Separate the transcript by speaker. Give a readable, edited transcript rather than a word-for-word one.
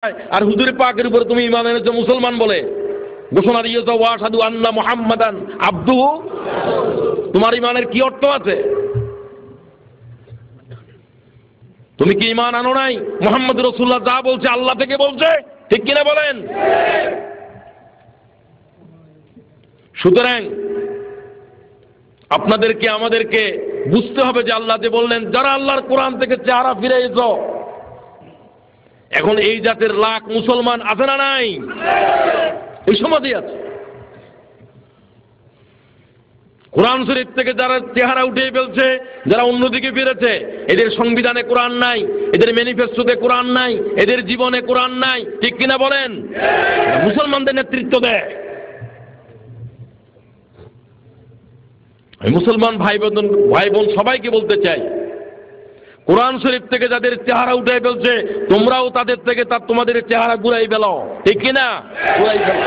Speaker 1: আর হুজুর পাকের উপর তুমি ঈমান এনেছো মুসলমান বলে ঘোষণা দিয়েছো ওয়াশহাদু আন্না মুহাম্মাদান আবদুহু, তোমার ঈমানের কি অর্থ আছে? তুমি কি ঈমান আনো নাই? মুহাম্মদ রাসূলুল্লাহ যা বলছে আল্লাহ থেকে বলছে, ঠিক কিনা বলেন? সুতরাং আপনাদেরকে আমাদেরকে বুঝতে হবে যে আল্লাহ যে বললেন যারা আল্লাহর কোরআন থেকে চেহারা ফিরাইছো, এখন এই জাতের লাখ মুসলমান আছে না নাই? এই সমাজে আছে। কোরআন শরীফ থেকে যারা চেহারা উঠে ফেলছে, যারা অন্যদিকে ফিরেছে, এদের সংবিধানে কোরআন নাই, এদের ম্যানিফেস্টোতে কোরআন নাই, এদের জীবনে কোরআন নাই, ঠিক কিনা বলেন? মুসলমানদের নেতৃত্ব দেয়। মুসলমান ভাই বোন সবাইকে বলতে চাই, কোরআন শরীফ থেকে যাদের চেহারা উঠে ফেলছে তোমরাও তাদের থেকে তোমাদের চেহারা ঘুরাই ফেলো, ঠিক কিনা? ঘুরাই ফেলো।